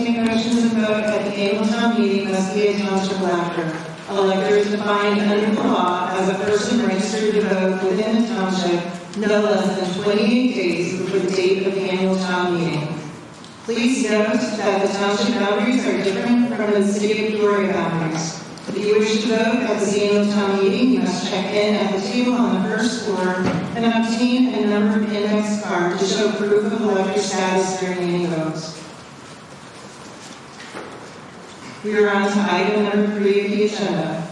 participating motions and vote at the annual town meeting must be a township elector. Elector is defined under the law as a person registered to vote within the township no less than 28 days before the date of the annual town meeting. Please note that the township boundaries are different from the city of Peoria boundaries. If you wish to vote at this annual town meeting, you must check in at the table on the first floor and obtain a numbered index card to show proof of elector status during any votes. We are on to item number 3 of the agenda.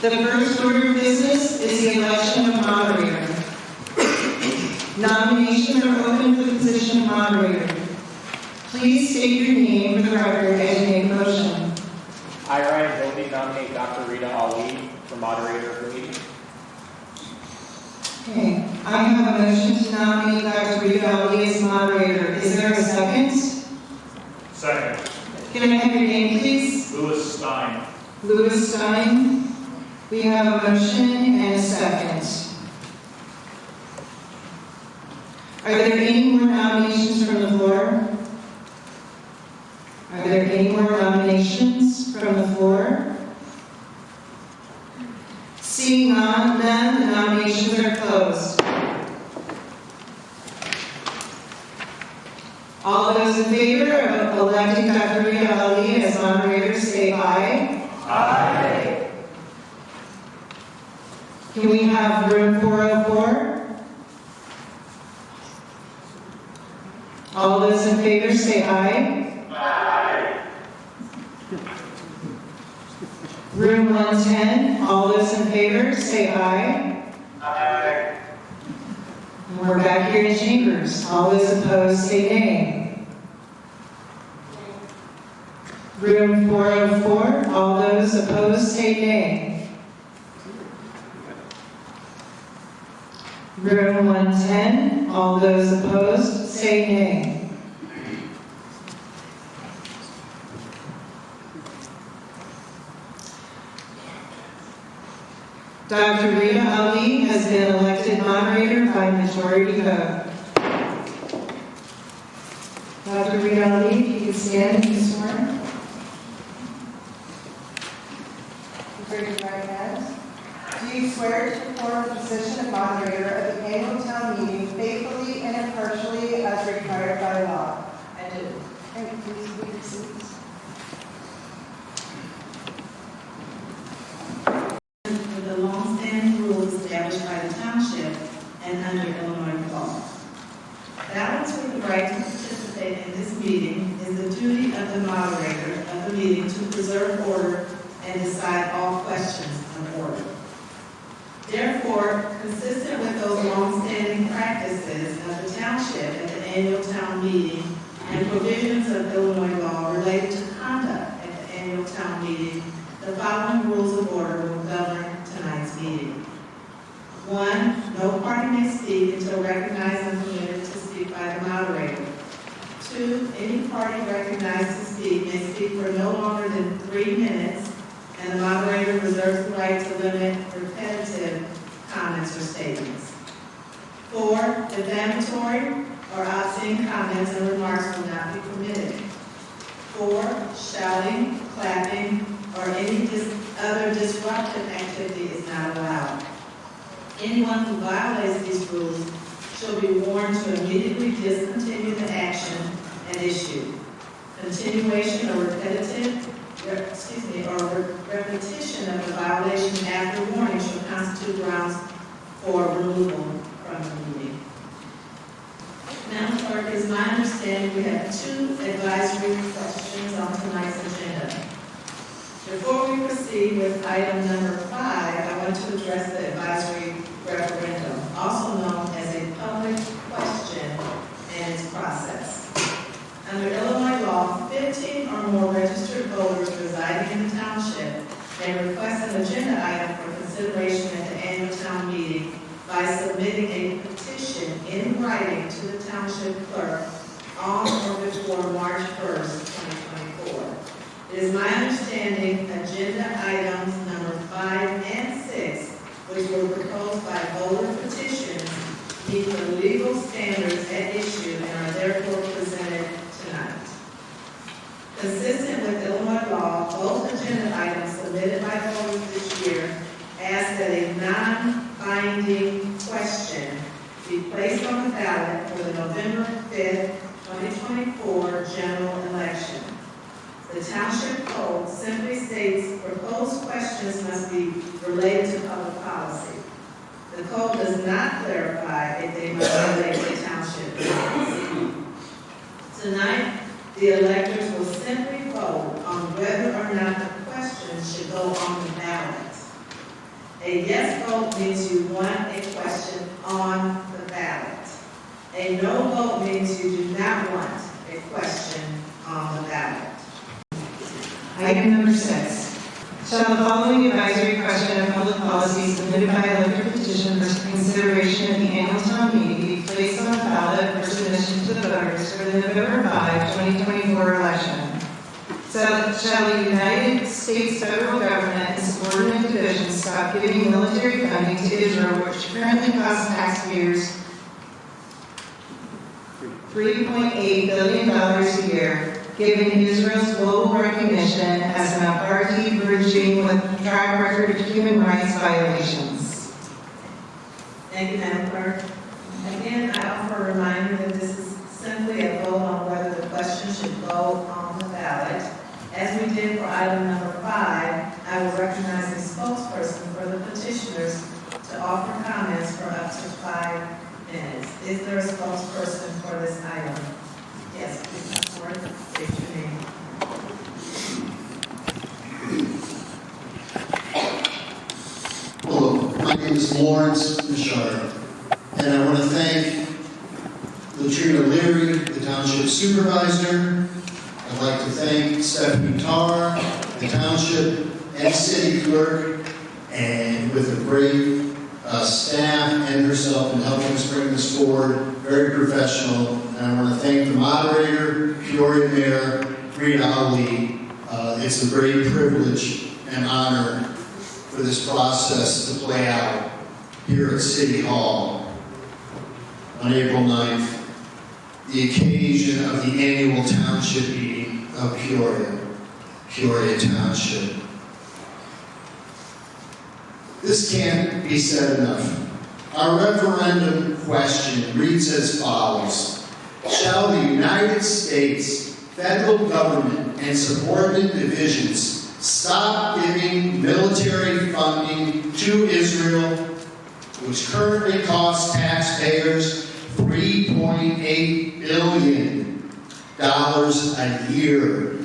The first order of business is the election of moderator. Nominations are open for the position of moderator. Please state your name for the record as you make a motion. I, Ryan Bovey, nominate Dr. Rita Ali for moderator of the meeting. Okay, I have a motion to nominate Dr. Rita Ali as moderator. Is there a second? Second. Can I have your name, please? Louis Stein. Louis Stein. We have a motion and a second. Are there any more nominations from the floor? Are there any more nominations from the floor? Seeing none, the nominations are closed. All those in favor of electing Dr. Rita Ali as moderator say aye. Aye. Can we have room 404? All those in favor say aye. Aye. Room 110, all those in favor say aye. Aye. And we're back here in chambers. All those opposed say nay. Room 404, all those opposed say nay. Room 110, all those opposed say nay. Dr. Rita Ali has been elected moderator by majority vote. Dr. Rita Ali, if you can stand and be sworn. Raise your right hand. Do you swear to perform the position of moderator of the annual town meeting faithfully and impartially as required by law? I do. And please be your seats. For the long-standing rules established by the township and under Illinois law. Ballots with the right to participate in this meeting is the duty of the moderator of the meeting to preserve order and decide all questions of order. Therefore, consistent with those long-standing practices of the township at the annual town meeting and provisions of Illinois law related to conduct at the annual town meeting, the following rules of order will govern tonight's meeting. 1, no party may speak until recognized and permitted to speak by the moderator. 2, any party recognized to speak may speak for no longer than 3 minutes, and the moderator reserves the right to limit repetitive comments or statements. 4, defamatory or obscene comments and remarks will not be permitted. 4, shouting, clapping, or any other disruptive activity is not allowed. Anyone who violates these rules shall be warned to immediately discontinue the action at issue. Continuation or repetition of the violation after warning shall constitute grounds for removal from the meeting. Madam Clerk, it is my understanding we have 2 advisory questions on tonight's agenda. Before we proceed with item number 5, I want to address the advisory referendum, also known as a public question and its process. Under Illinois law, 15 or more registered voters residing in the township may request an agenda item for consideration at the annual town meeting by submitting a petition in writing to the township clerk on or before March 1st, 2024. It is my understanding agenda items number 5 and 6, which were proposed by voter petitions, meet the legal standards at issue and are therefore presented tonight. Consistent with Illinois law, both agenda items submitted by voters this year ask that a non-binding question be placed on the ballot for the November 5th, 2024 general election. The Township Code simply states proposed questions must be related to public policy. The code does not clarify if they must relate to township business. Tonight, the electors will simply vote on whether or not the question should go on the ballot. A yes vote means you want a question on the ballot. A no vote means you do not want a question on the ballot. Item number 6. Shall the following advisory question of public policy submitted by elected petition for consideration at the annual town meeting be placed on the ballot for submission to the voters for the November 5, 2024 election? So shall the United States federal government and subordinate divisions stop giving military funding to Israel, which currently costs taxpayers $3.8 billion a year, given Israel's global recognition as an apartheid regime with a track record of human rights violations? Thank you, Madam Clerk. Again, I offer a reminder that this is simply a vote on whether the question should go on the ballot. As we did for item number 5, I will recognize the spokesperson for the petitioners to offer comments for up to 5 minutes. Is there a spokesperson for this item? Yes, please come forward. State your name. Hello, my name is Lawrence Michard, and I want to thank Latrina Leary, the Township Supervisor. I'd like to thank Stephanie Tarr, the Township and City Clerk, and with a great staff and herself in helping us bring this forward. Very professional. And I want to thank the moderator, Peoria Mayor Rita Ali. It's a great privilege and honor for this process to play out here at City Hall on April 9th, the occasion of the annual Township Meeting of Peoria Township. This can't be said enough. Our referendum question reads as follows: shall the United States federal government and subordinate divisions stop giving military funding to Israel, which currently costs taxpayers $3.8 billion a year,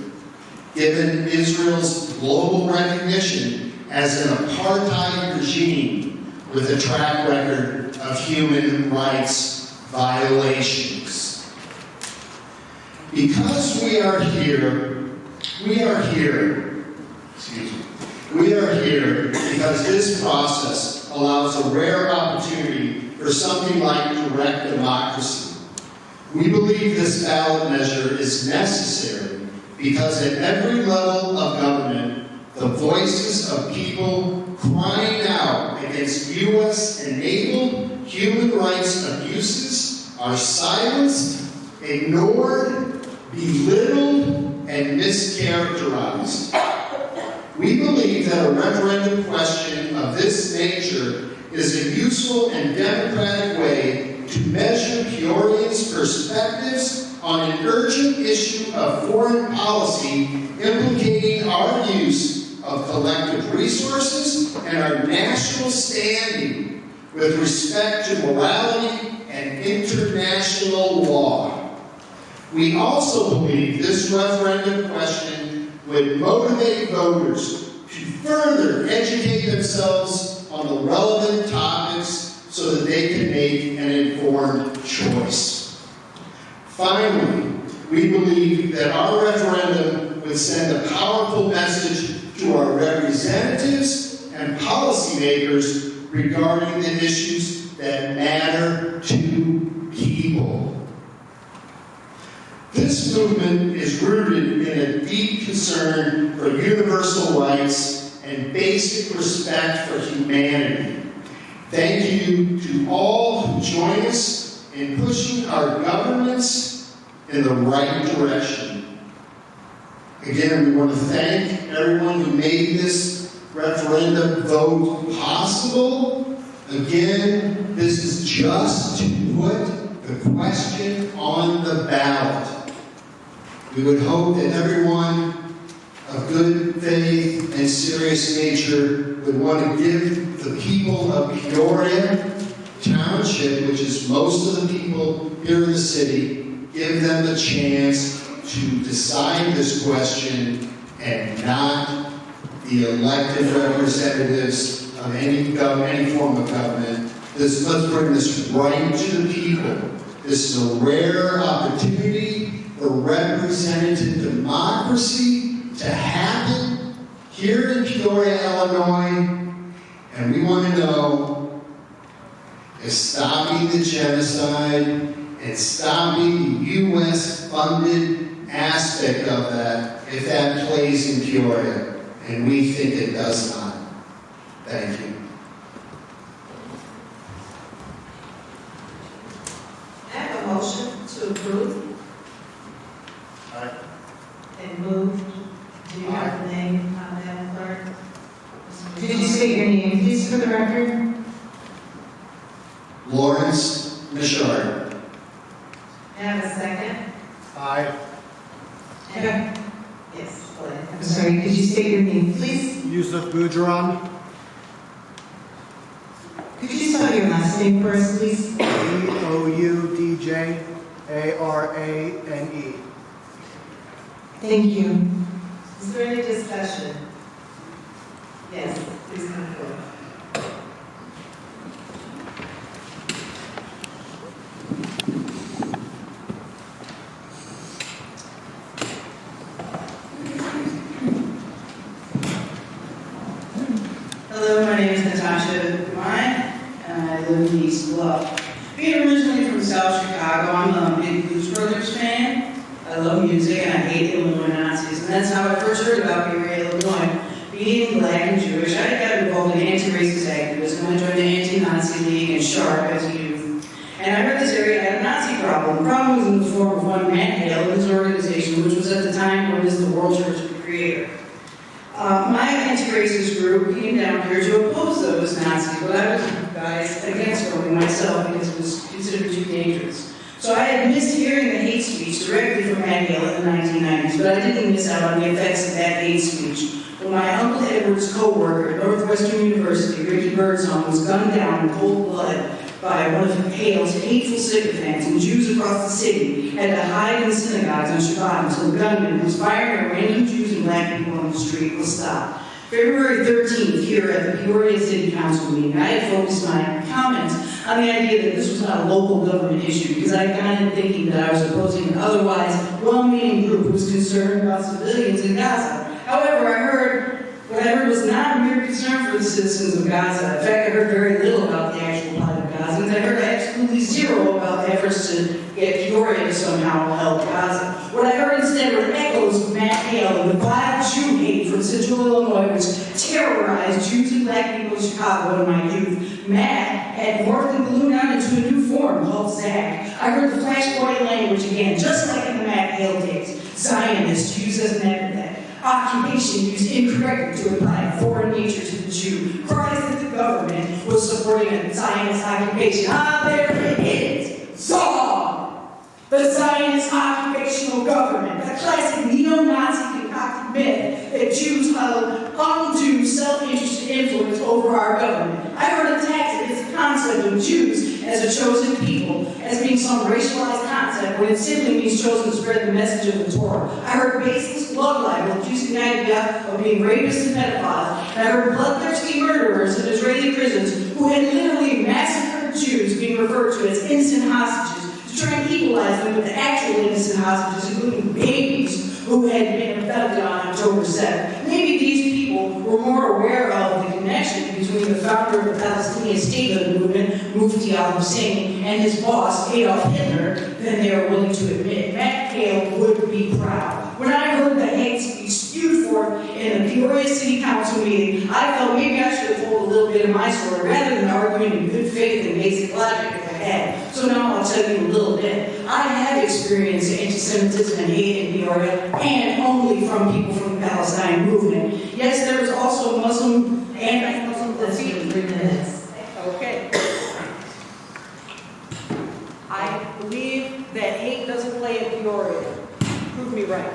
given Israel's global recognition as an apartheid regime with a track record of human rights violations? Because we are here because this process allows a rare opportunity for something like direct democracy. We believe this ballot measure is necessary because at every level of government, the voices of people crying out against U.S.-enabled human rights abuses are silenced, ignored, belittled, and mischaracterized. We believe that a referendum question of this nature is a useful and democratic way to measure Peorians' perspectives on an urgent issue of foreign policy implicating our use of collective resources and our national standing with respect to morality and international law. We also believe this referendum question would motivate voters to further educate themselves on the relevant topics so that they can make an informed choice. Finally, we believe that our referendum would send a powerful message to our representatives and policymakers regarding the issues that matter to people. This movement is rooted in a deep concern for universal rights and basic respect for humanity. Thank you to all who join us in pushing our governments in the right direction. Again, we want to thank everyone who made this referendum vote possible. Again, this is just to put the question on the ballot. We would hope that everyone of good faith and serious nature would want to give the people of Peoria Township, which is most of the people here in the city, give them a chance to decide this question and not the elected representatives of any form of government. Let's bring this right to the people. This is a rare opportunity for representative democracy to happen here in Peoria, Illinois, and we want to know if stopping the genocide and stopping the U.S.-funded aspect of that, if that plays in Peoria, and we think it does not. Thank you. I have a motion to approve. Aye. And moved. Do you have the name, Madam Clerk? Could you state your name, please, for the record? Lawrence Michard. May I have a second? Aye. And- Yes, go ahead. I'm sorry, could you state your name, please? Yusuf Boudran. Could you spell your last name for us, please? Boudjrane. Thank you. Is there any discussion? Yes, please come forward. Hello, my name is Natasha Devine, and I live in East Bluff. Being originally from South Chicago, I'm a big Blues Brothers fan. I love music and I hate Illinois Nazis, and that's how I first heard about Peoria, Illinois. Being black and Jewish, I got involved in anti-racist activism. I joined the Anti-Nazi League and SHARP as a youth. And I heard this area had a Nazi problem. The problem was in the form of one Matt Hale and his organization, which was at the time known as the World Church of the Creator. My anti-racist group came down here to oppose those Nazis, but I was advised against going myself because it was considered too dangerous. So I had missed hearing the hate speech directly from Matt Hale in the 1990s, but I didn't miss out on the effects of that hate speech when my Uncle Edward's co-worker at Northwestern University, Ricky Birdsong, was gunned down in cold blood by one of Hale's hateful sycophants, and Jews across the city had to hide in synagogues on Shabbat until the gunman who was firing at random Jews and black people on the street was stopped. February 13th, here at the Peoria City Council meeting, I had focused my comments on the idea that this was not a local government issue, because I got in thinking that I was opposing an otherwise well-meaning group who was concerned about civilians in Gaza. However, what I heard was not a mere concern for the citizens of Gaza. In fact, I heard very little about the actual plight of Gazans. I heard absolutely zero about efforts to get Peoria to somehow help Gaza. What I heard instead were echoes of Matt Hale and the vile Jew hate from Central Illinois, which terrorized Jews and black people in Chicago in my youth. Matt had morphed and ballooned out into a new form called Zach. I heard the flashpoint language again, just like in the Matt Hale days. Zionist, used as an epithet. Occupation used incorrectly to imply foreign nature to the Jew. Cries that the government was supporting a Zionist occupation. Ah, there it is! Zog! The Zionist occupational government, the classic neo-Nazi concocted myth that Jews held undue self-interested influence over our government. I heard attacks against the concept of Jews as a chosen people, as being some racialized concept when it simply means chosen to spread the message of the Torah. I heard baseless blood libel accusing the idea of being rapists and pedophiles, and I heard bloodthirsty murderers in Israeli prisons who had literally massacred Jews being referred to as innocent hostages to try and equalize them with the actual innocent hostages, including babies who had been abducted on October 7th. Maybe these people were more aware of the connection between the founder of the Palestinian statehood movement, Mufti al-Hussein, and his boss, Adolf Hitler, than they are willing to admit. Matt Hale would be proud. When I heard the hate speech spewed forth in the Peoria City Council meeting, I felt maybe I should have told a little bit of my story rather than arguing in good faith and basic logic in my head. So So now I'll tell you a little bit. I have experienced anti-Semitism and hate in Peoria, and only from people from the Palestine movement. Yes, there was also Muslim and anti-Muslim graffiti. 3 minutes. Okay. I believe that hate doesn't play in Peoria. Prove me right.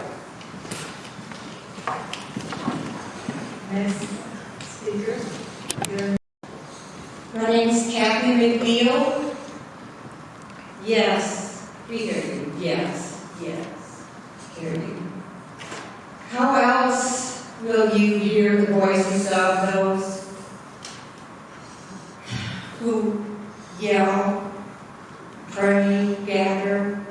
Next speaker. My name's Kathy McNeil. Yes, we hear you. Yes, yes, hear you. How else will you hear the voices of those who yell, pray, gather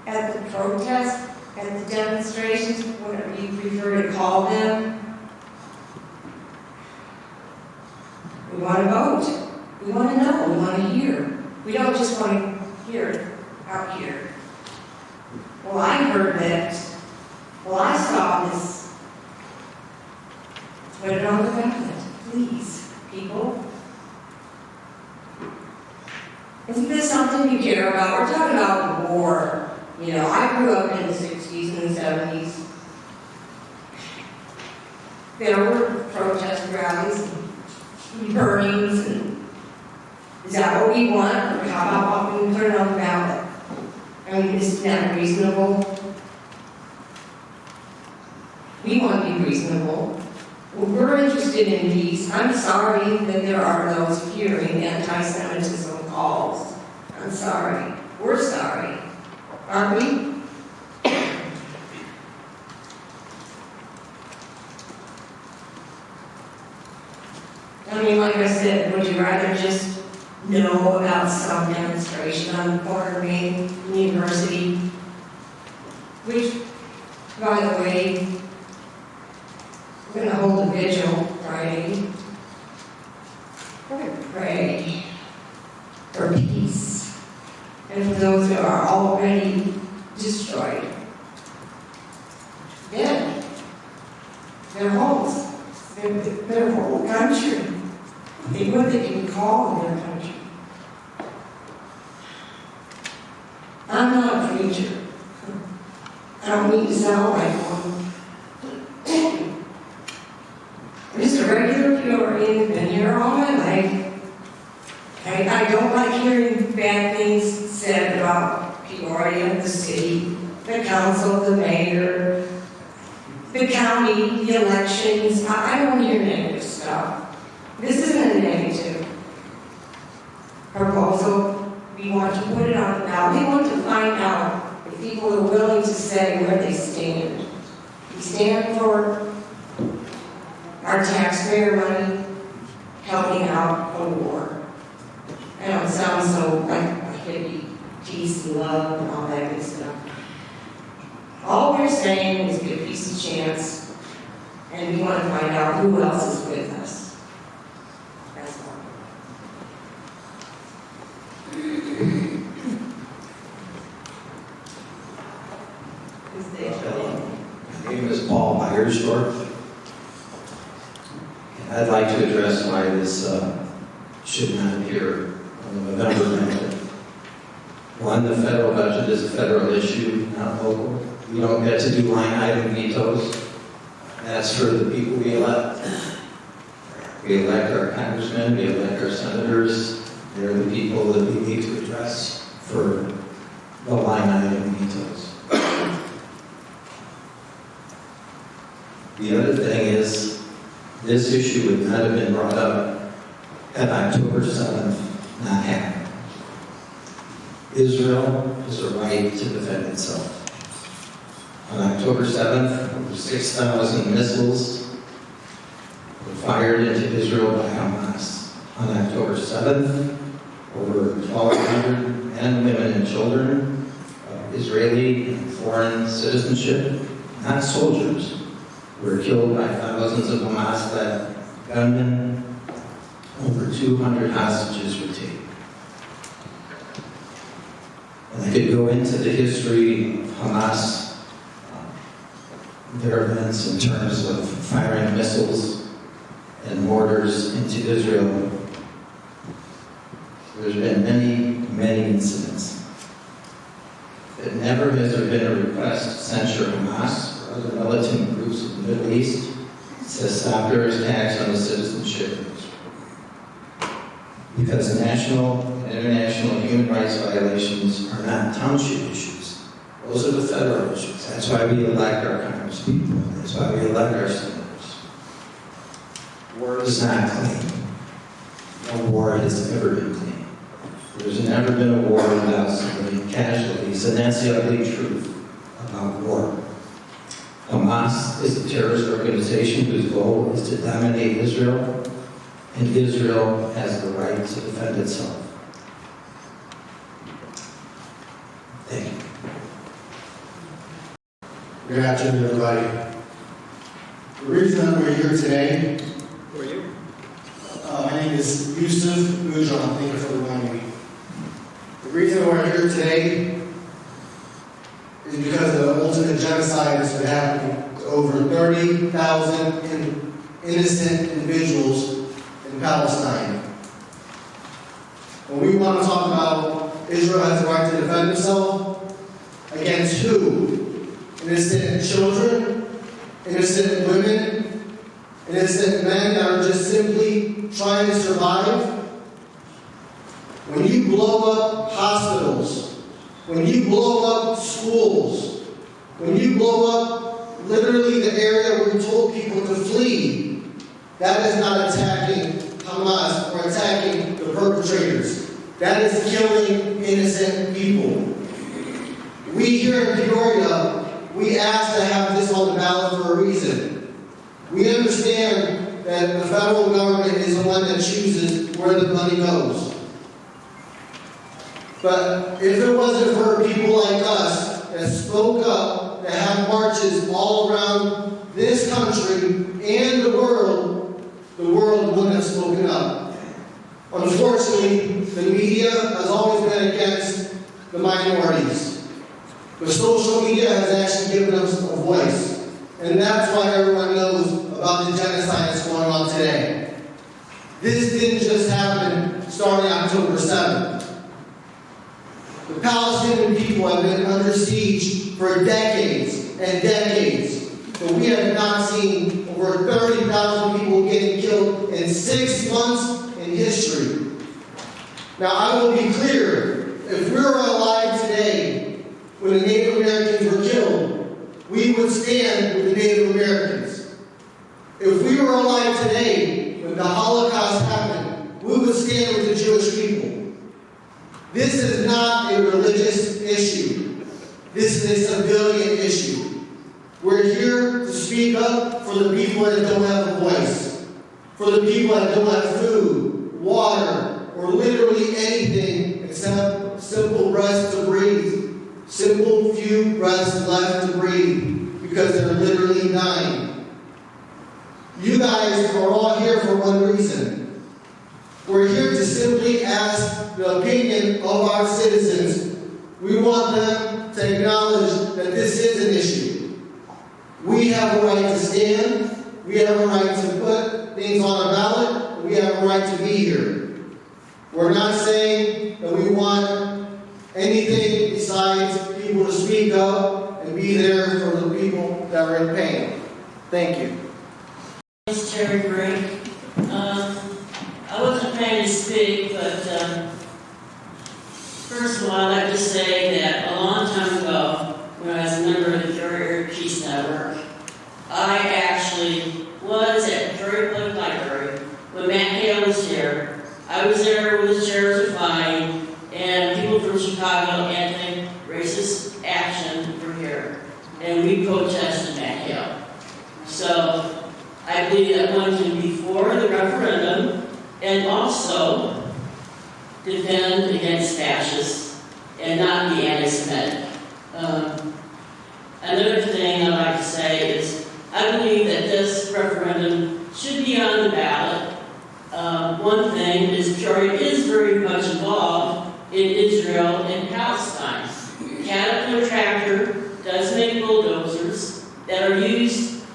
at the protests, at the demonstrations, whatever you prefer to call them? We want to vote. We want to know. We want to hear. We don't just want to hear it out here. Well, I heard that. Well, I saw this. Put it on the ballot, please, people. Isn't this something you care about? We're talking about war. You know, I grew up in the 60s and the 70s. There were protest rallies and burnings, and is that what we want? Or how about we put it on the ballot? I mean, isn't that reasonable? We want to be reasonable. Well, we're interested in peace. I'm sorry that there are those hearing anti-Semitism calls. I'm sorry. We're sorry. Aren't we? I mean, like I said, would you rather just know about some demonstration on the corner of Main University? Which, by the way, we're going to hold a vigil Friday. We're going to pray for peace and for those who are already destroyed, dead, their homes, their whole country. What they can call their country. I'm not a preacher. I don't mean to sound like one. I'm just a regular Peorian, been here all my life. I don't like hearing bad things said about Peoria, the city, the council, the mayor, the county, the elections. I don't hear negative stuff. This isn't a negative proposal. We want to put it on the ballot. We want to find out if people are willing to say where they stand. We stand for our taxpayer money helping out a war. I know it sounds so like a hippie, peace and love and all that good stuff. All we're saying is give peace a chance, and we want to find out who else is with us. That's all. My name is Paul Myersdorf. I'd like to address why this should not appear on the November ballot. One, the federal budget is a federal issue, not local. We don't get to do line item vetoes. That's for the people we elect. We elect our congressmen, we elect our senators. They're the people that we need to address for the line item vetoes. The other thing is, this issue would not have been brought up had October 7th not happened. Israel has a right to defend itself. On October 7th, over 6,000 missiles were fired into Israel by Hamas. On October 7th, over 1,200 men, women, and children of Israeli and foreign citizenship, not soldiers, were killed by thousands of Hamas-led gunmen. Over 200 hostages were taken. And I could go into the history of Hamas, their events in terms of firing missiles and mortars into Israel. There's been many incidents. But never has there been a request to censure Hamas or other militant groups in the Middle East to stop their attacks on the citizenship of Israel. Because national and international human rights violations are not township issues. Those are the federal issues. That's why we elect our congresspeople. That's why we elect our senators. War is not clean. No war has ever been clean. There's never been a war without civilian casualties, and that's the ugly truth about war. Hamas is a terrorist organization whose goal is to dominate Israel, and Israel has the right to defend itself. Thank you. Good afternoon, everybody. The reason that we're here today, Who are you? my name is Yusuf Ujran, thank you for reminding me. The reason we're here today is because the ultimate genocide has been happening to over 30,000 innocent individuals in Palestine. When we want to talk about Israel has the right to defend itself, against who? Innocent children, innocent women, innocent men that are just simply trying to survive. When you blow up hospitals, when you blow up schools, when you blow up literally the area where you told people to flee, that is not attacking Hamas or attacking the perpetrators. That is killing innocent people. We here in Peoria, we asked to have this on the ballot for a reason. We understand that the federal government is the one that chooses where the money goes. But if it wasn't for people like us that spoke up, that have marches all around this country and the world wouldn't have spoken up. Unfortunately, the media has always been against the minorities. But social media has actually given us a voice. And that's why everyone knows about the genocide that's going on today. This didn't just happen starting October 7th. The Palestinian people have been under siege for decades and decades, but we have not seen over 30,000 people getting killed in 6 months in history. Now, I will be clear, if we were alive today when the Native Americans were killed, we would stand with the Native Americans. If we were alive today when the Holocaust happened, we would stand with the Jewish people. This is not a religious issue. This is a civilian issue. We're here to speak up for the people that don't have a voice, for the people that don't have food, water, or literally anything except simple breaths to breathe. Simple few breaths left to breathe because they're literally dying. You guys are all here for one reason. We're here to simply ask the opinion of our citizens. We want them to acknowledge that this is an issue. We have a right to stand. We have a right to put things on a ballot. We have a right to be here. We're not saying that we want anything besides people to speak up and be there for the people that are in pain. Thank you. It's Terry Gray. I wasn't planning to speak, but first of all, I'd like to say that a long time ago, when I was a member of the Peoria Peace Network, I actually was at the Peoria Public Library when Matt Hale was here. I was there with the Sheriff's Fine and people from Chicago Anti-Racist Action were here, and we protested Matt Hale. So I believe that one can be for the referendum and also defend against fascists and not be anti-Semitic. Another thing I'd like to say is I believe that this referendum should be on the ballot. One thing is Peoria is very much involved in Israel and Palestine. Caterpillar Tractor does make bulldozers that are used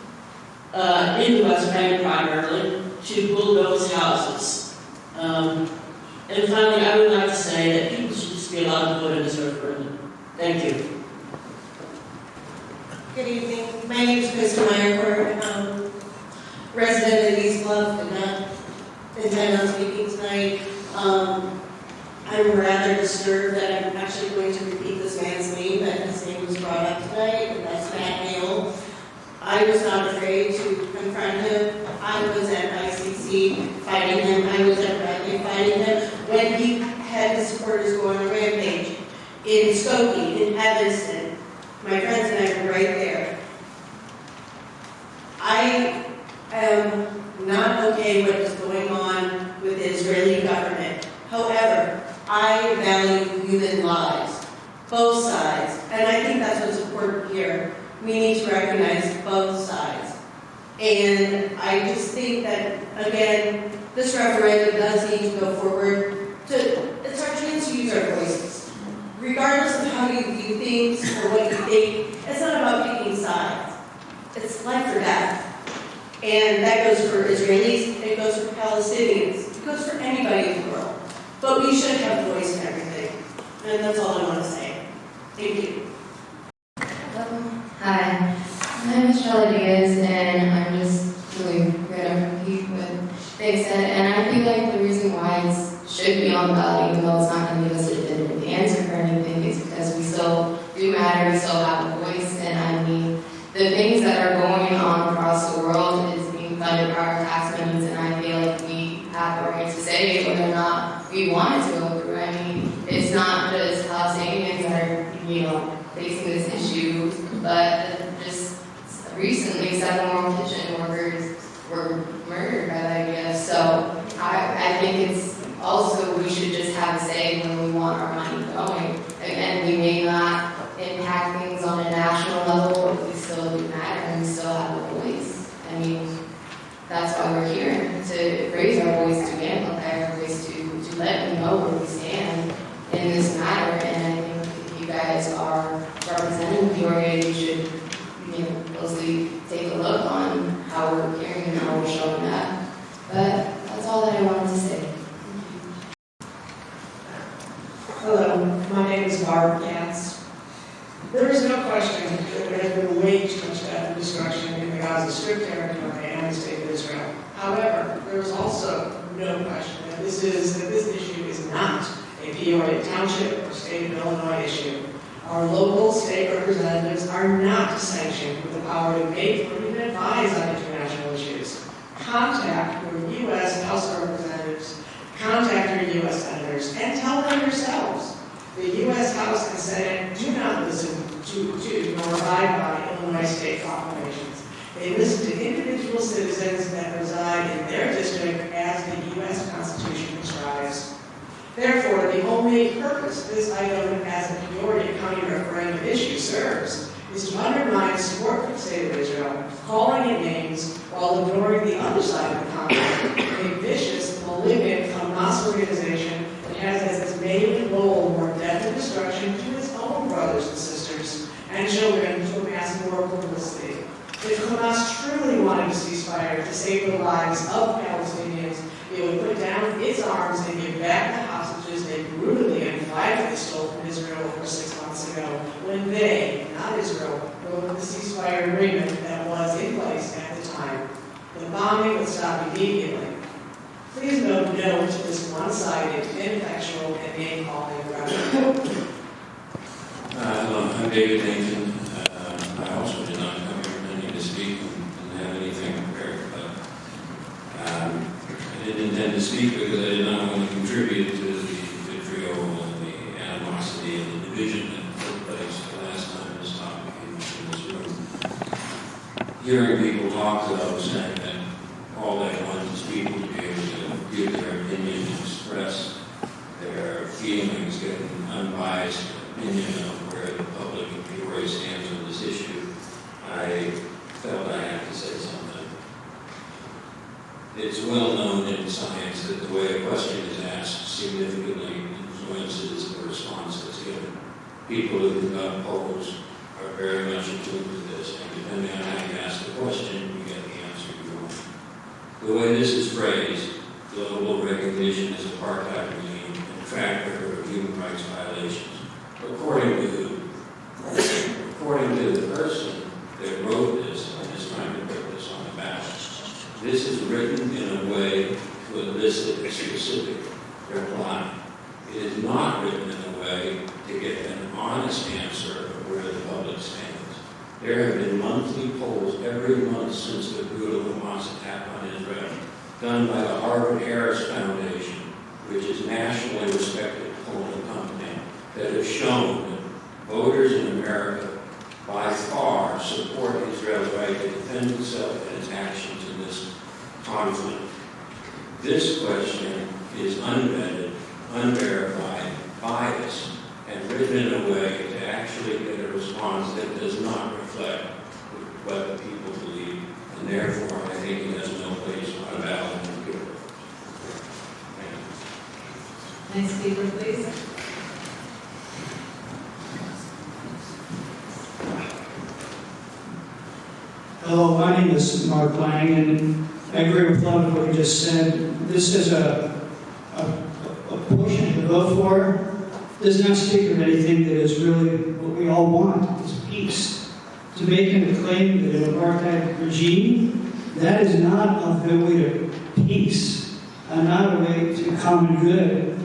in the West Bank primarily to bulldoze houses. And finally, I would like Thank you. Good evening. My name is Krista Meyerford, resident of East Bluff, and not intend on speaking tonight. I'm rather disturbed that I'm actually going to repeat this man's name, but his name was brought up tonight, and that's Matt Hale. I was not afraid to confront him. I was at ICC fighting him. I was at Bradley fighting him when he had his supporters go on a rampage in Skokie, in Evanston. My friends and I were right there. I am not okay what is going on with the Israeli government. However, I value human lives, both sides, and I think that's what's important here. We need to recognize both sides. And I just think that, again, this referendum does need to go forward. It's our chance to use our voices. Regardless of how you view things or what you think, it's not about picking sides. It's life or death. And that goes for Israelis, it goes for Palestinians, it goes for anybody in the world. But we should have a voice in everything. And that's all I want to say. Thank you. Hi, my name is Charlotte Diaz, and I'm just really going to repeat what they said. And I feel like the reason why it should be on the ballot, even though it's not going to give us a definitive answer for anything, is because we still do matter, we still have a voice. And I mean, the things that are going on across the world is being funded by our tax monies, and I feel like we have a right to say whether or not we want it to go through. I mean, it's not just Palestinians that are, facing this issue, but just recently 7 more kitchen workers were murdered by the IDF. So I think it's also, we should just have a say when we want our money going. And we may not impact things on a national level, but we still do matter and we still have a voice. I mean, that's why we're here, to raise our voice, to amplify our voice, to let them know where we stand in this matter. And I think if you guys are representing Peoria, you should, closely take a look on how we're appearing and how we're showing up. But that's all that I wanted to say. Hello, my name is Barb Katz. There is no question that there has been way too much death and destruction in the Gaza Strip territory and the state of Israel. However, there is also no question that this issue is not a Peoria Township or state of Illinois issue. Our local state representatives are not sanctioned with the power to make or even advise on international issues. Contact your U.S. House of Representatives, contact your U.S. senators, and tell them yourselves. The U.S. House and Senate do not listen to nor abide by Illinois state proclamations. They listen to individual citizens that reside in their district as the U.S. Constitution prescribes. Therefore, the only purpose this item as a Peoria County referendum issue serves is to undermine support for the state of Israel, calling it names while ignoring the other side of the conflict, a vicious, malignant Hamas organization that has as its main goal more death and destruction to its own brothers and sisters and children to amass more publicity. If Hamas truly wanted a ceasefire to save the lives of Palestinians, it would put down its arms and give back the hostages they brutally and violently stole from Israel over 6 months ago, when they, not Israel, wrote the ceasefire agreement that was in place at the time. The bombing would stop immediately. Please note no to this one-sided, ineffectual, and name-calling rhetoric. Hello, I'm David Nathan. I also did not come here intending to speak and didn't have anything prepared, but I didn't intend to speak because I did not want to contribute to the vitriol and the animosity and the division that took place the last time this topic came up in this room. Hearing people talk, as I was saying, that all they want is people to be able to give their opinion and express their feelings, get an unbiased opinion of where the public in Peoria stands on this issue. I felt I had to say something. It's well known in science that the way a question is asked significantly influences the response that's given. People who conduct polls are very much attuned to this, and depending on how you ask the question, you get the answer you want. The way this is phrased, global recognition as apartheid regime and track record of human rights violations. According to person that wrote this, I'm just trying to put this on the ballot. This is written in a way to elicit a specific reply. It is not written in a way to get an honest answer of where the public stands. There have been monthly polls every month since the brutal Hamas attack on Israel, done by the Harvard-Harris Foundation, which is a nationally respected polling company, that have shown that voters in America by far support Israel's right to defend itself and its actions in this conflict. This question is unvetted, unverified, biased, and written in a way to actually get a response that does not reflect what the people believe, and therefore I think it has no place on a ballot in Peoria. Next speaker, please. Hello, my name is Mark Lang, and I agree with a lot of what you just said. This is a portion to go for. Does not speak of anything that is really what we all want, is peace. To make a claim that an apartheid regime, that is not a way to peace, and not a way to common good.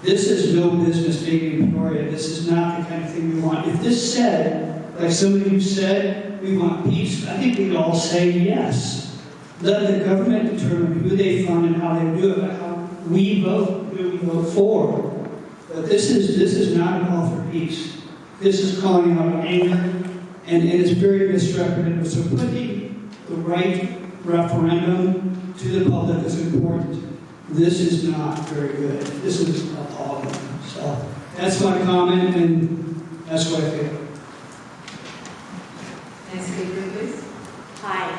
This is no business being in Peoria. This is not the kind of thing we want. If this said, like some of you said, we want peace, I think we'd all say yes. Let the government determine who they fund and how they do it, but how we vote, who we vote for. But this is not a call for peace. This is calling out anger, and it is very misrepresented. So putting the right referendum to the public is important. This is not very good. This is appalling. So that's my comment, and that's what I feel. Next speaker, please. Hi,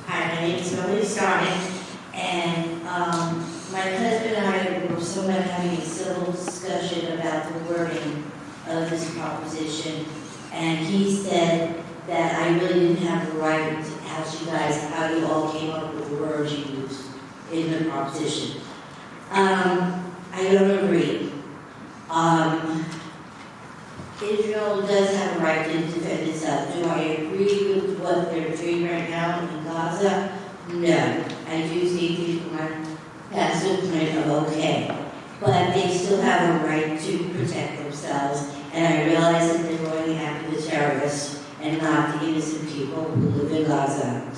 my name is Melody Starnes, and my husband and I were somewhat having a civil discussion about the wording of this proposition, and he said that I really didn't have the right to ask you guys how you all came up with the words you used in the proposition. I don't agree. Israel does have a right to defend itself. Do I agree with what they're doing right now in Gaza? No. I do see things from my passive point of okay. But they still have a right to protect themselves. And I realize that they're going after the terrorists and not the innocent people who live in Gaza.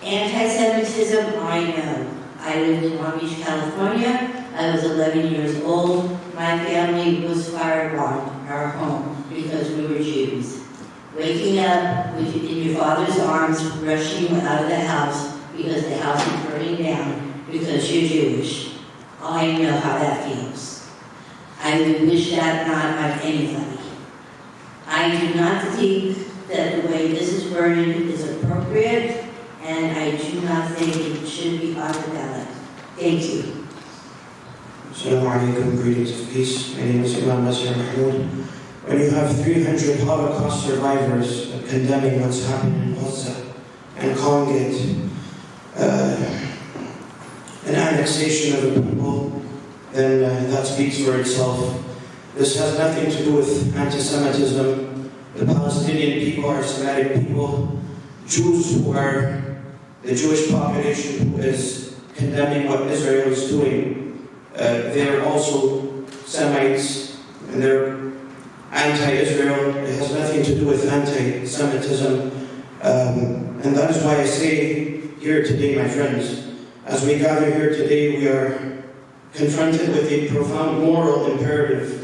Anti-Semitism, I know. I lived in Long Beach, California. I was 11 years old. My family was firebombed, our home, because we were Jews. Waking up in your father's arms, rushing you out of the house because the house is burning down because you're Jewish. I know how that feels. I would wish that not on anybody. I do not think that the way this is worded is appropriate, and I do not think it should be on the ballot. Thank you. Assalamu alaikum, greetings of peace. My name is Imam Nasir Mahmoud. When you have 300 Holocaust survivors condemning what's happening in Gaza and calling it an annexation of the people, then that speaks for itself. This has nothing to do with anti-Semitism. The Palestinian people are Semitic people. Jews who are the Jewish population who is condemning what Israel is doing. They're also Semites, and they're anti-Israel. It has nothing to do with anti-Semitism. And that is why I say here today, my friends, as we gather here today, we are confronted with a profound moral imperative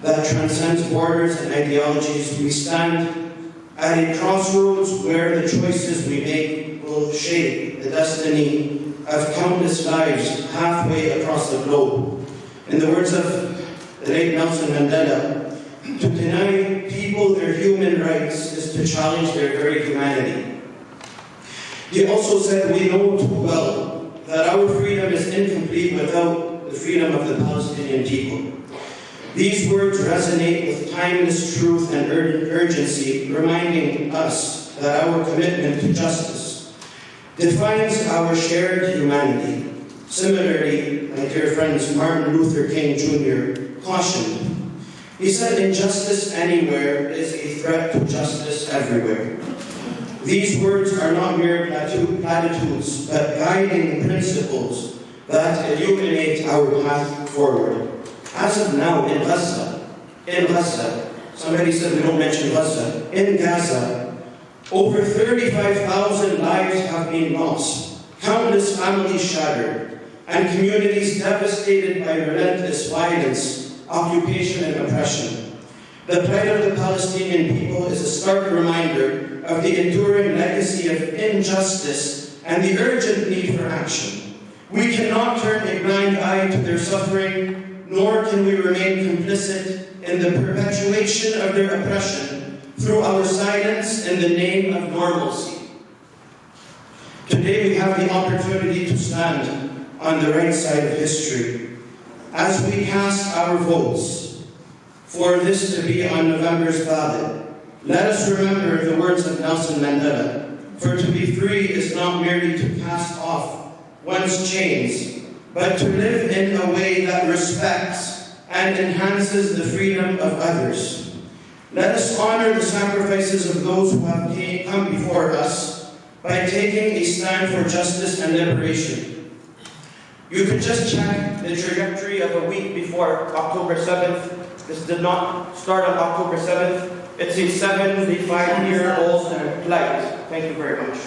that transcends borders and ideologies. We stand at a crossroads where the choices we make will shape the destiny of countless lives halfway across the globe. In the words of the late Nelson Mandela, to deny people their human rights is to challenge their very humanity. He also said, we know too well that our freedom is incomplete without the freedom of the Palestinian people. These words resonate with timeless truth and urgency, reminding us that our commitment to justice defines our shared humanity. Similarly, my dear friends, Martin Luther King Jr. cautioned, He said, injustice anywhere is a threat to justice everywhere. These words are not mere platitudes, but guiding principles that illuminate our path forward. As of now, in Gaza, somebody said we don't mention Gaza, in Gaza, over 35,000 lives have been lost, countless families shattered, and communities devastated by relentless violence, occupation, and oppression. The plight of the Palestinian people is a stark reminder of the enduring legacy of injustice and the urgent need for action. We cannot turn a blind eye to their suffering, nor can we remain complicit in the perpetuation of their oppression through our silence in the name of normalcy. Today we have the opportunity to stand on the right side of history as we cast our votes for this to be on November's ballot. Let us remember the words of Nelson Mandela, for to be free is not merely to cast off one's chains, but to live in a way that respects and enhances the freedom of others. Let us honor the sacrifices of those who have come before us by taking a stand for justice and liberation. You can just check the trajectory of a week before October 7th. This did not start on October 7th. It's a 75-year-old plight. Thank you very much.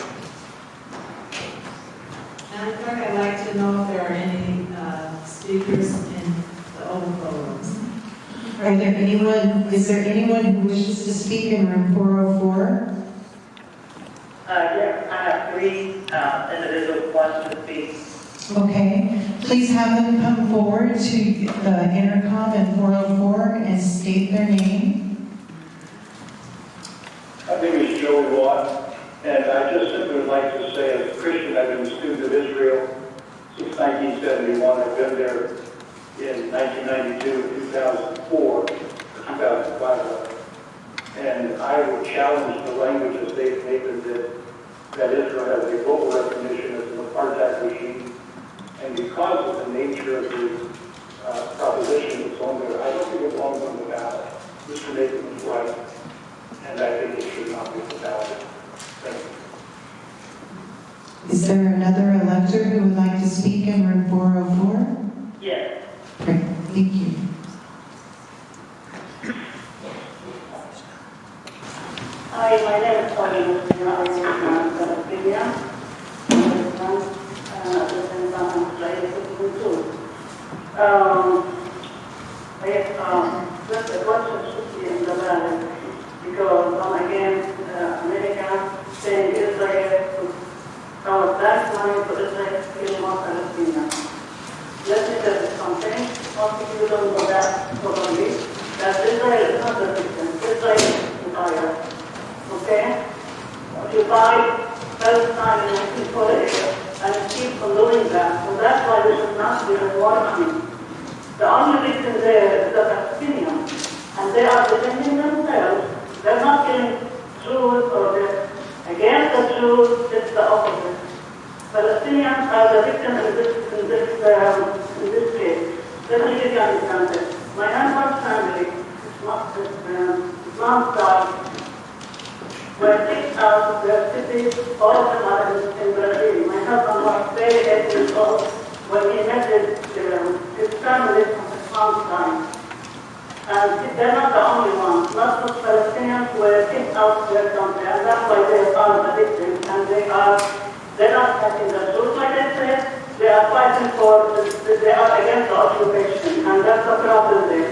Madam Clerk, I'd like to know if there are any speakers in the overflow rooms. Is there anyone who wishes to speak in room 404? Yes, I have three individuals who want to speak. Okay, please have them come forward to the intercom at 404 and state their name. My name is Joey Watt, and I just simply would like to say, as a Christian, I've been a student of Israel since 1971. I've been there in 1992 and 2004, or 2005. And I would challenge the language of State Nathan that Israel has a global recognition as an apartheid regime. And because of the nature of the proposition that's on there, I don't think it belongs on the ballot. Mr. Nathan was right, and I think it should not be on the ballot. Thank you. Is there another elector who would like to speak in room 404? Yes. Great, thank you. Hi, my name is Pauline. I'm from Peoria. Just a question should be in the ballot because again, America saying Israel our black money for Israel to kill more Palestinians. Let me tell you something. Most people don't know that probably. That Israel is not the victim. Israel is the buyer. Okay? Occupy Palestine in 1948 and keep on doing that. So that's why we should not be rewarding. The only victim there is the Palestinians. And they are defending themselves. They're not killing Jews or they're against the Jews. It's the opposite. Palestinians are the victims in this case. Let me give you an example. My husband's family, Islam side, were kicked out of their cities. All of them are in Brazil. My husband was 38 years old when he met his family from the Islam side. And they're not the only ones. Lots of Palestinians were kicked out of their country, and that's why they are the victims. And they're not fighting the Jews, like I said. They are fighting they are against the occupation, and that's the problem there.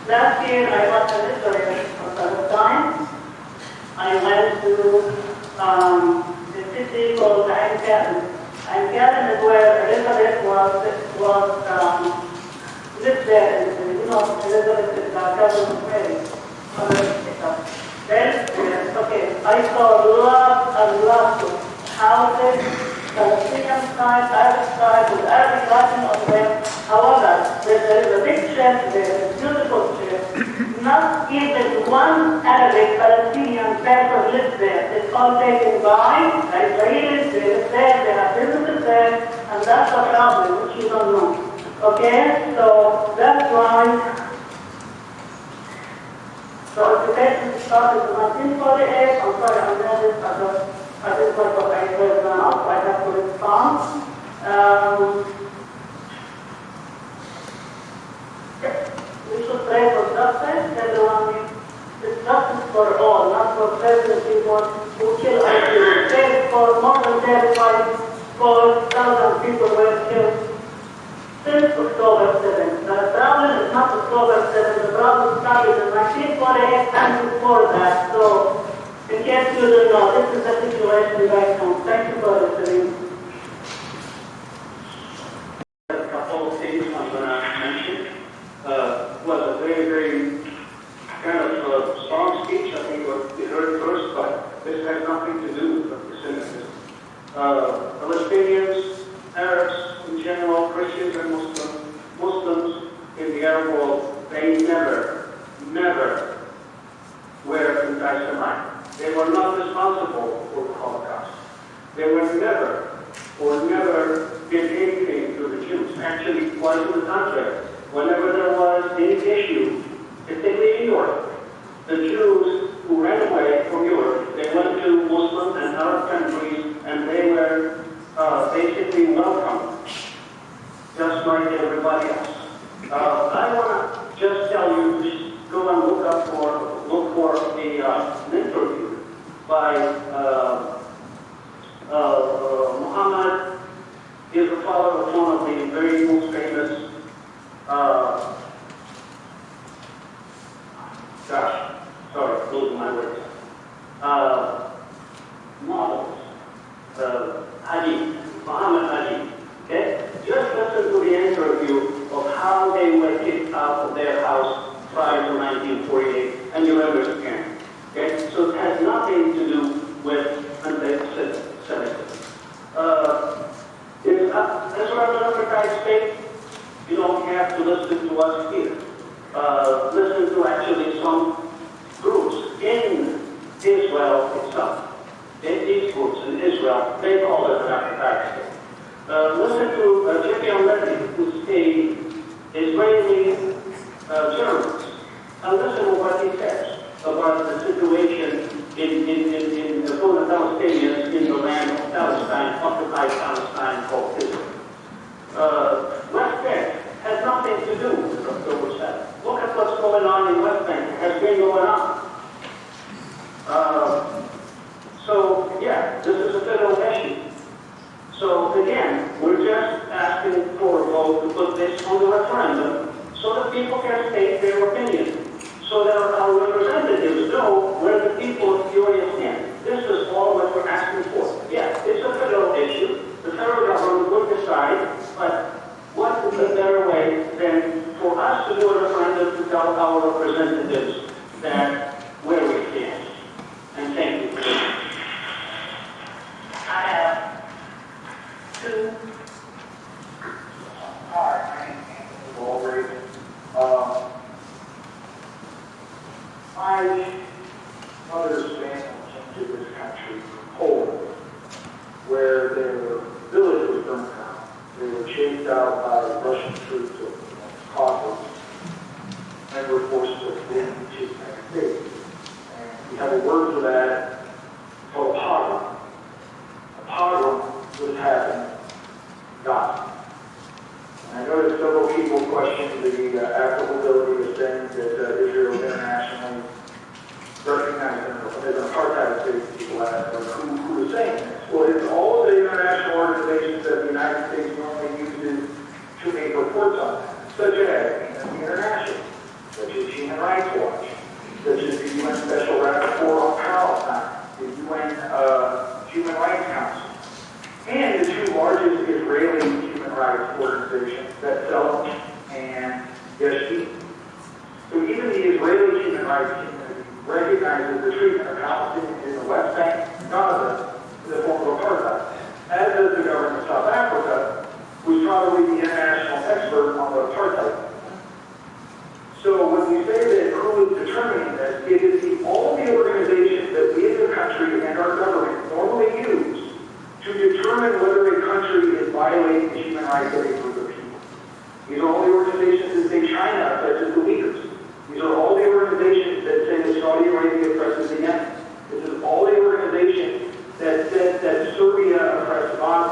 Last year, I was in Israel for Palestine. I went to the city called Ein Kerem. Ein Kerem is where Elizabeth lived there. Elizabeth is the cousin of Mary. Then, okay, I saw lots and lots of houses, Palestinian side, Arab side, with Arabic writing on them. However, there is a big church there, a beautiful church. Not even one Arabic Palestinian person lives there. It's all taken by the Israelis, they live there, they have businesses there, and that's the problem, which you don't know. Okay, so that's why The occupation started in 1948. I'm sorry, I'm nervous. I didn't like what I heard now, so I have to respond. We should pray for justice. Everyone needs justice for all, not for certain people who kill others. For more than 35,000 people were killed since October 7. The problem is not October 7. The problem started in 1948 and before that. So, in case you don't know, this is the situation back home. Thank you for listening. A couple of things I'm going to mention. Was a very, very kind of strong speech. I think what you heard first, but this has nothing to do with anti-Semitism. Palestinians, Arabs in general, Christians and Muslims in the Arab world, they never were anti-Semite. They were not responsible for the Holocaust. They were never did anything to the Jews. Actually, quite to the contrary. Whenever there was any issue, particularly in Europe, the Jews who ran away from Europe, they went to Muslim and Arab countries, and they were basically welcomed, just like everybody else. I want to just tell you, just go and look for an interview by Muhammad. Is the father of one of the very most famous losing my words. Models. Hadith. Muhammad Hadith. Okay? Just listen to the interview of how they were kicked out of their house prior to 1948, and you'll understand. Okay? So it has nothing to do with anti-Semitism. As we're an Apartheid state, you don't have to listen to us here. Listen to actually some groups in Israel itself. In these groups in Israel, they call it an Apartheid state. Listen to Jimmy Levy, who's an Israeli journalist, and listen to what he says about the situation in the Palestinians in the land of Palestine, occupied Palestine called Israel. West Bank has nothing to do with October 7th. Look at what's going on in West Bank. It has been going on. So, yeah, this is a federal issue. So, again, we're just asking for a vote to put this on the referendum so that people can state their opinion, so that our representatives know where the people of Peoria stand. This is all what we're asking for. Yeah, it's a federal issue. The federal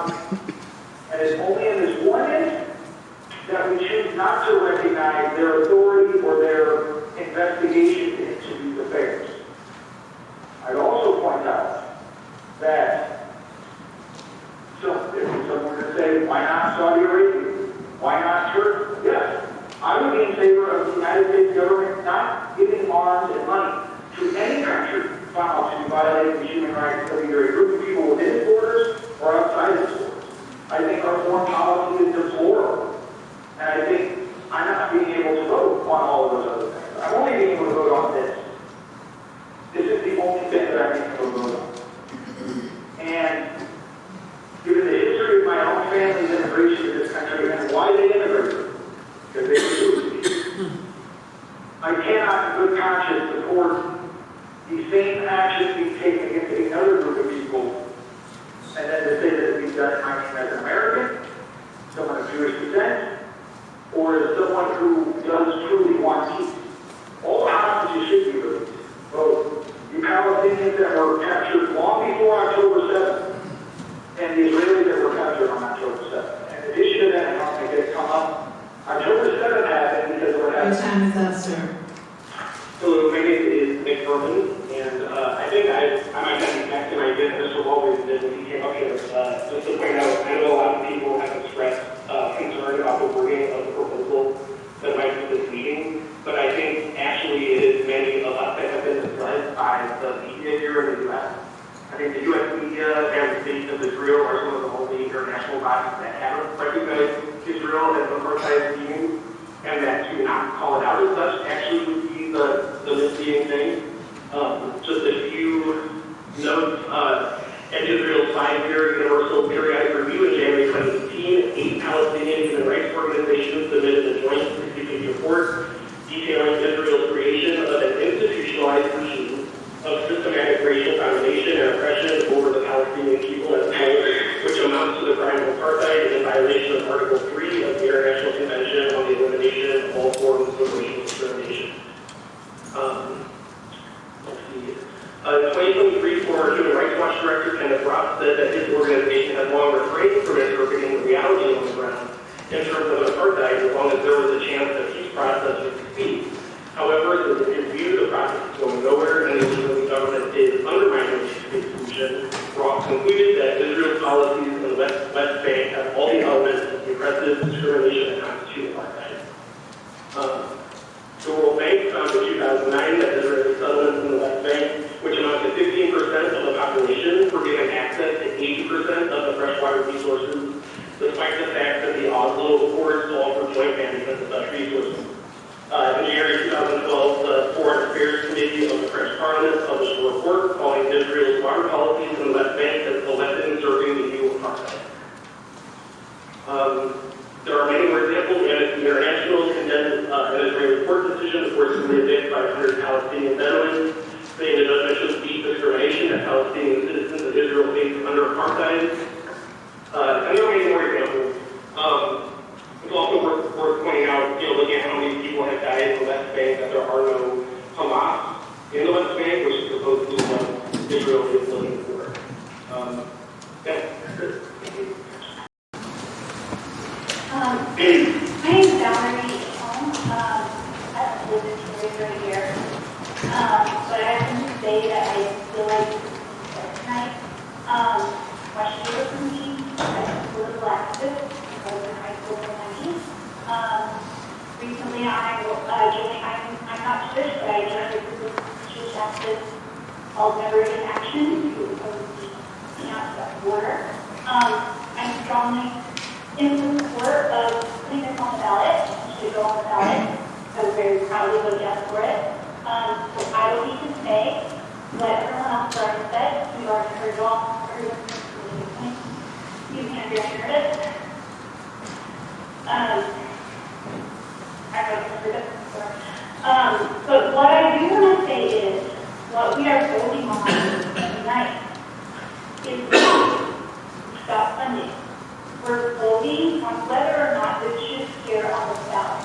economy. And it's only in this one instance that we choose not to recognize their authority or their investigation into these affairs. I'd also point out that if someone would say, why not Saudi Arabia? Why not Turkey? Yes, I would be in favor of the United States government not giving arms and money to any country found to be violating the human rights of either a group of people within its borders or outside its borders. I think our foreign policy is deplorable. And I think I'm not being able to vote on all of those other things. I'm only being able to vote on this. This is the only thing that I'm being able to vote on. And given the history of my own family's immigration to this country and why they immigrated, because they were Jews, I cannot in good conscience support the same actions being taken against another group of people, and then to say that it be done in my name as an American, someone of Jewish descent, or as someone who does truly want peace. All hostages should be released. Both the Palestinians that were captured long before October 7th, and the Israelis that were captured on October 7th. And in addition to that, I don't think it's come up. October 7th happened because of what happened. Your time is up, sir. Hello, my name is Nick Berman, and I think I might have to back to my did Mr. Walden did when he came up here. Just to point out, I know a lot of people have expressed concern about the wording of the proposal that might be this meeting, but I think actually it is many of us that have been misled by the media here in the U.S. I think the U.S. media and the state of Israel are some of the only international bodies that haven't recognized Israel as an apartheid regime, and that to not call it out as such actually would be the misleading thing. Just a few notes. At Israel's 5-year Universal Periodic Review in January 2018, 8 Palestinian human rights organizations submitted a joint 60-page report detailing Israel's creation of an institutionalized regime of systematic racial domination and oppression over the Palestinian people as a whole, which amounts to the crime of apartheid in violation of Article 3 of the International Convention on the Elimination of All Forms of Racial Discrimination. In 2023, former Human Rights Watch Director Kenneth Roth said that his organization has long refrained from interpreting the reality on the ground in terms of apartheid as long as there was a chance that peace process would succeed. However, since in his view the process is going nowhere and the Israeli government is undermining the solution, Roth concluded that Israel's policies in the West Bank have all the elements of oppressive discrimination that constitute apartheid. The World Bank found in 2009 that Israeli settlements in the West Bank, which amount to 15% of the population, were given access to 80% of the freshwater resources, despite the fact that the Oslo Accords called for joint management of such resources. In January 2012, the Foreign Affairs Committee of the French Parliament published a report calling Israel's water policies in the West Bank as a lesson serving the new apartheid. There are many more examples. Amnesty International condemned an Israeli court decision forcibly evicted by 100 Palestinian Bedouins, saying the judgment should be discrimination that Palestinian citizens of Israel face under apartheid. And there are many more examples. It's also worth pointing out, looking at how many people have died in the West Bank, that there are no Hamas in the West Bank, which is supposedly what Israel is looking for. My name is Valerie Holmes. I live in Peoria right here. But I have to say that I feel like tonight, why should you look for me? I'm a political activist. I was in high school in the 90s. Recently, I'm not Jewish, but I joined a group of Jewish activists called Never in Action to oppose the south border. I'm strongly in support of putting this on the ballot. It should go on the ballot. I would very proudly vote yes for it. So I don't need to say what everyone else has already said. We've already heard it all. You can't be heard it. But what I do want to say is, what we are voting on tonight is stop funding. We're voting on whether or not this should appear on the ballot.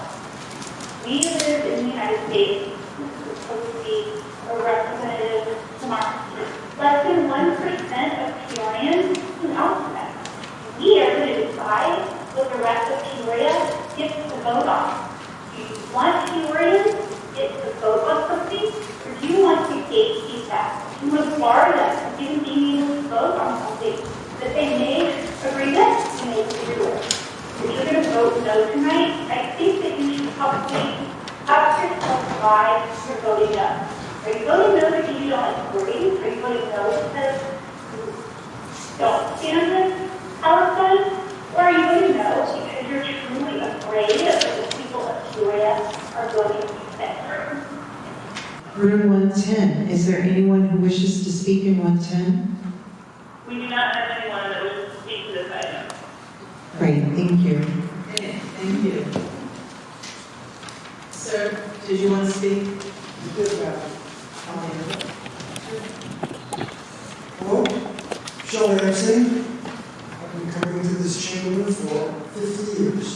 We live in the United States. This is supposed to be a representative democracy. Less than 1% of Peorians can vote for that. rest of Peoria gets to vote on? Do you want Peorians get to vote on something, or do you want to gatekeep that? You want to bar them from even being able to vote on something that they may agree with and may disagree with. If you're going to vote no tonight, I think that you should probably ask yourself why you're voting no. Are you voting no because you don't agree? Are you voting no because you don't stand with Palestine? Or are you voting no because you're truly afraid of what the people of Peoria are going to say? Room 110, is there anyone who wishes to speak in 110? We do not have anyone that wishes to speak to this item. Great, thank you. Okay, thank you. Sir, did you want to speak? Hello, Shelley Epstein. I've been coming to this chamber for 50 years.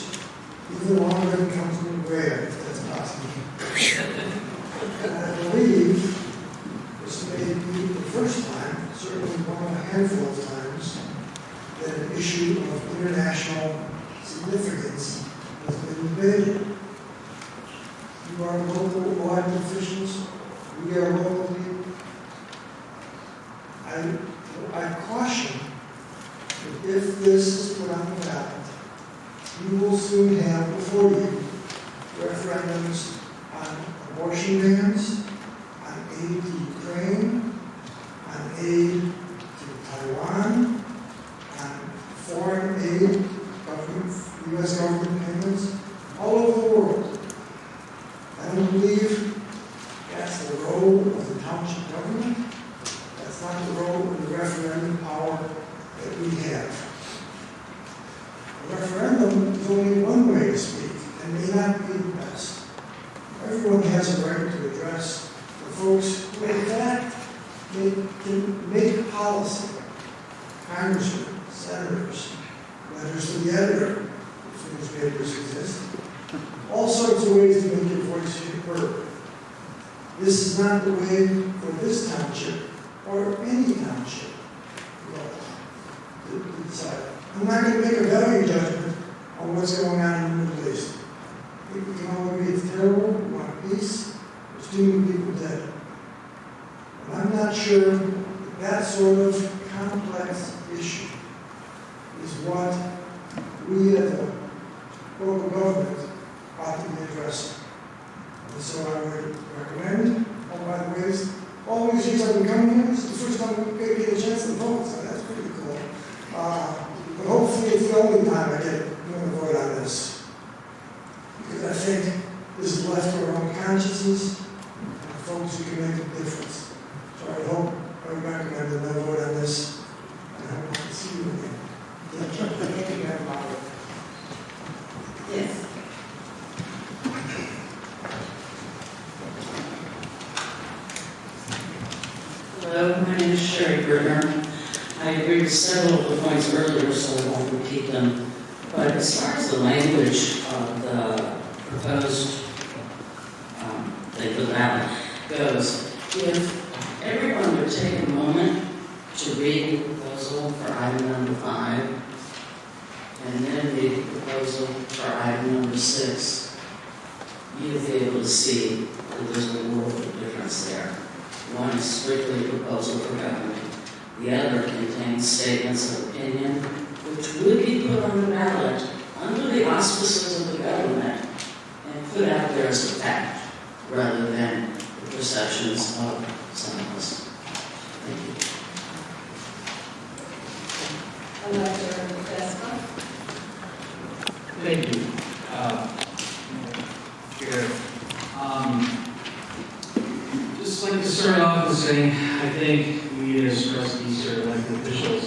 Even longer than Councilman Graham, if that's possible. And I believe this may be the first time, certainly one of a handful of times, that an issue of international significance has been debated. You are local elected officials, we are local people. I caution that if this is put on the ballot, you will soon have before you referendums on abortion bans, on aid to Ukraine, on aid to Taiwan, on foreign aid, U.S. government payments, all over the world. I don't believe that's the role of the township government. That's not the role of the referendum power that we have. A referendum is only one way to speak and may not be the best. Everyone has a right to address the folks who, in fact, can make policy. Congressmen, senators, letters to the editor, if newspapers exist. All sorts of ways to make your voice heard. This is not the way for this township or any township to decide. I'm not going to make a value judgment on what's going on in the Middle East. People can all agree it's terrible, we want peace, there's too many people dead. And I'm not sure that sort of complex issue is what we as a local government ought to be addressing. And so I would recommend, by the ways, all these years I've been coming here, this is the first time we get a chance to vote, so that's pretty cool. But hopefully it's the only time I get to vote on this. Because I think this is left to our own consciences and folks who can make a difference. So I hope, I would recommend that no vote on this, and I hope to see you again. Thank you, Madam Moderator. Yes. Hello, my name is Sherry Berger. I agree with several of the points earlier, so I won't repeat them. But as far as the language of the proposed thing for the ballot goes, if everyone would take a moment to read the proposal for item number 5, and then read the proposal for item number 6, you'll be able to see that there's a world of difference there. One is strictly a proposal for government. The other contains statements of opinion, which would be put on the ballot under the auspices of the government and put out there as a fact, rather than the perceptions of some of us. Thank you. Elector Vespa. Thank you. Just like to start off with saying, I think we as trustees or elected officials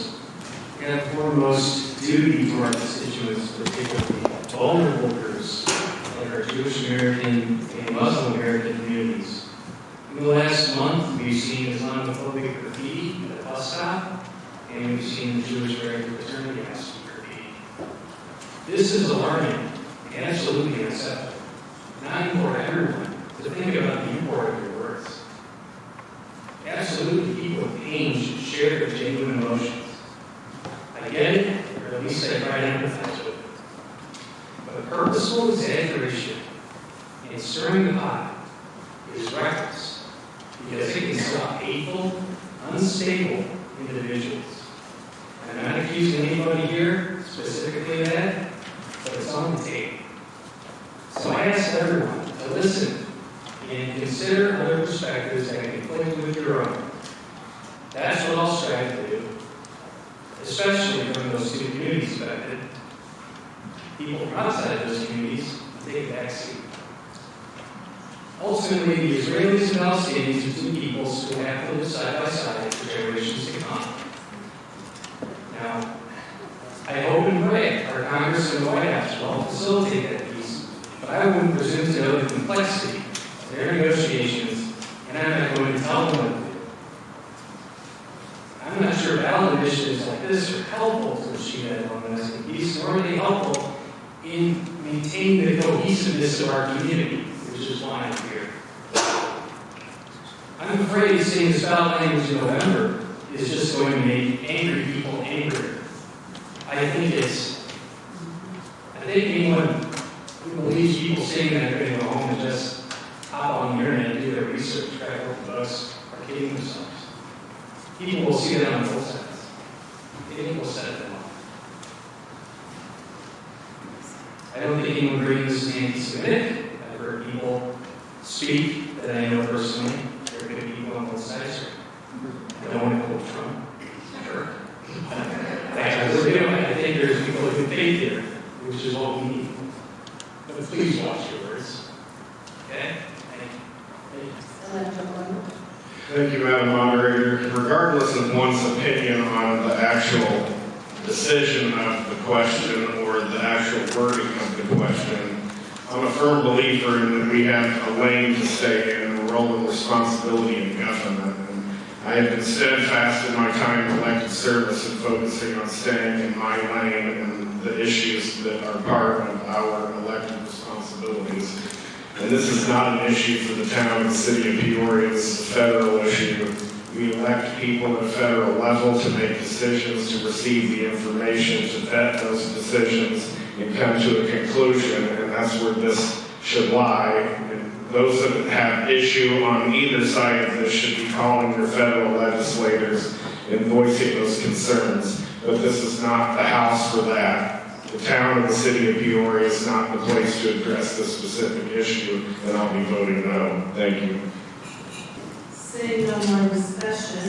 have foremost duty to our constituents, particularly vulnerable groups like our Jewish American and Muslim American communities. In the last month, we've seen Islamophobic graffiti at a bus stop, and we've seen the Jewish American fraternity house graffiti. This is alarming and absolutely unacceptable. Not for everyone to think about the import of your words. Absolutely, people with pain should share their genuine emotions. I get it, or at least I try to empathize with it. purposeful exaggeration and stirring the pot is reckless because it can stop hateful, unstable individuals. I'm not accusing anybody here specifically of that, but it's on the tape. So I ask everyone to listen and consider other perspectives that conflict with your own. That's what I'll strive to do, especially from those two communities affected. People from outside of those communities take a back seat. Ultimately, the Israelis and Palestinians are two peoples who have to live side by side for generations to come. Now, I hope and pray our Congress and the White House will help facilitate that peace, but I wouldn't presume to know the complexity of their negotiations, and I'm not going to tell them what to do. I'm not sure ballot initiatives like this are helpful to achieve that long-lasting peace, nor are they helpful in maintaining the cohesiveness of our community, which is why I'm here. I'm afraid seeing this ballot language in November is just going to make angry people angrier. I think anyone who believes people saying that they're going to go home and just hop on the internet and do their research, crack open books, are kidding themselves. People will see that on both sides. People will set them off. I don't think anyone brings this anti-Semitic. I've heard people speak that I know personally. There are good people on both sides. I don't want to quote Trump. Sure. I think there's people who think here, which is what we need. But please watch your words. Okay? Thank you. Thank you, Madam Moderator. Regardless of one's opinion on the actual decision of the question or the actual wording of the question, I'm a firm believer in that we have a lane to stay in, a role and responsibility in government. And I have been steadfast in my time in elected service and focusing on staying in my lane and the issues that are part of our elected responsibilities. And this is not an issue for the town and the city of Peoria. This is a federal issue. We elect people at a federal level to make decisions, to receive the information, to vet those decisions, and come to a conclusion. And that's where this should lie. And those that have issue on either side of this should be calling their federal legislators and voicing those concerns. But this is not the house for that. The town and the city of Peoria is not the place to address this specific issue, and I'll be voting no. Thank you. Seeing no more discussion,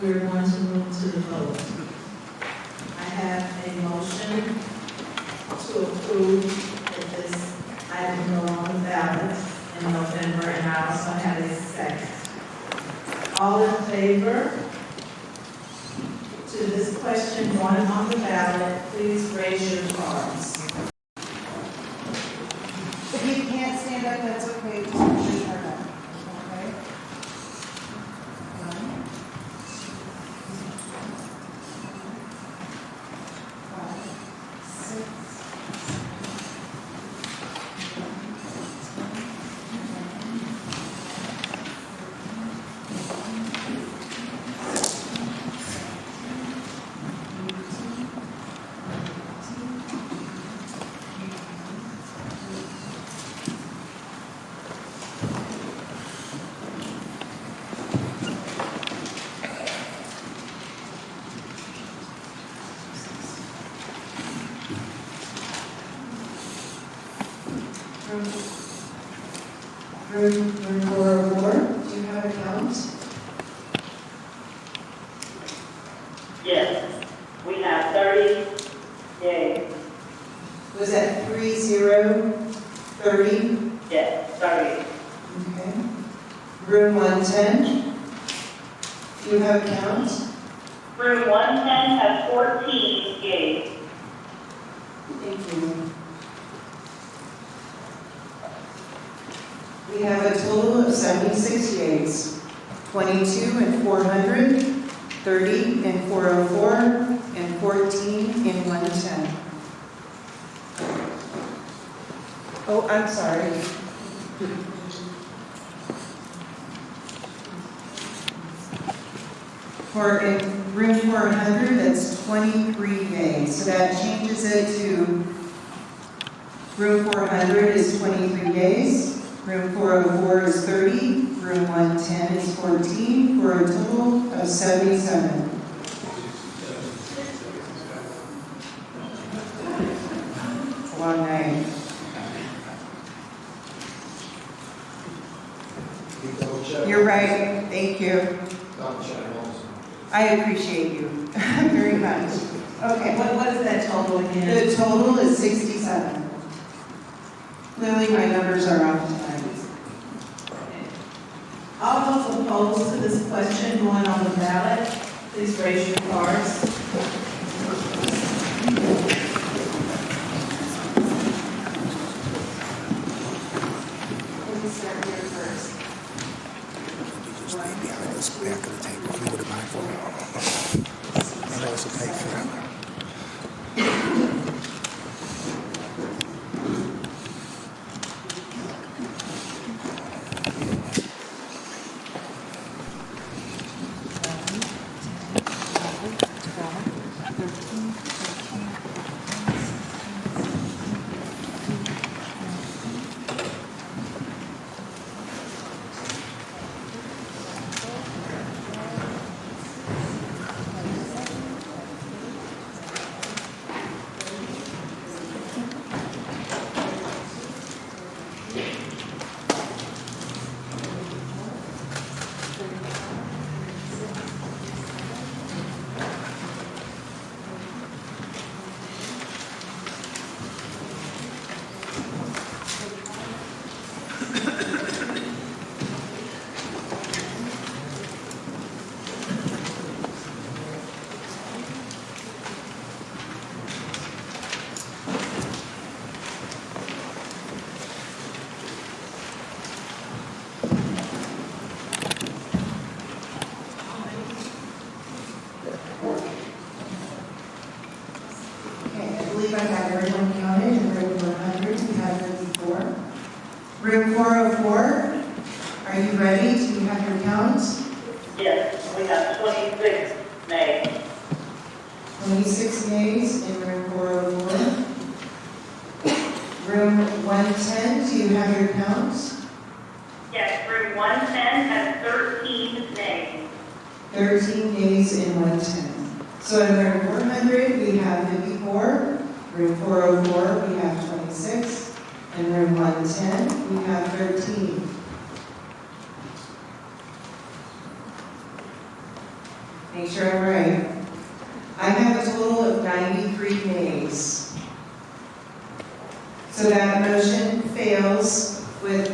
we're going to move to the vote. I have a motion to approve that this item go on the ballot in November, and I also have a second. All in favor to this question going on the ballot, please raise your cards. If you can't stand up, that's okay, just raise your hand up, okay? Room 404, do you have a count? Yes, we have 30 days. Was that 30? Yes, 30. Okay. Room 110, do you have a count? Room 110 has 14 days. Thank you. We have a total of 76 yeas, 22 and 400, 30 and 404, and 14 in 110. Oh, I'm sorry. For in room 400, that's 23 yeas, so that changes it to Room 400 is 23 days. Room 404 is 30. Room 110 is 14, for a total of 77. It's a long night. You're right. Thank you. I appreciate you very much. Okay. What is that total again? The total is 67. Clearly, my numbers are off tonight. All those opposed to this question going on the ballot, please raise your cards. We'll start here first. Behind this back of the table, if you wouldn't mind for me. I know it's a pay for it. Okay, I believe I have everyone counted in room 100. We have 54. Room 404, are you ready? Do you have your counts? Yes, we have 26 nays. 26 nays in room 404. Room 110, do you have your counts? Yes, room 110 has 13 nays. 13 nays in 110. So in room 400, we have 54. Room 404, we have 26. In room 110, we have 13. Make sure I'm right. I have a total of 93 nays. So that motion fails with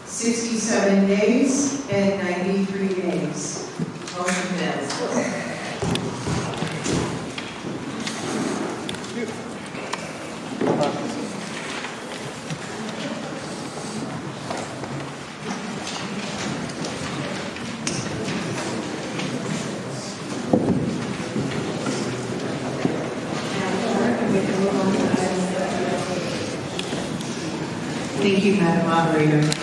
67 nays and 93 nays. Motion fails. Thank you, Madam Moderator.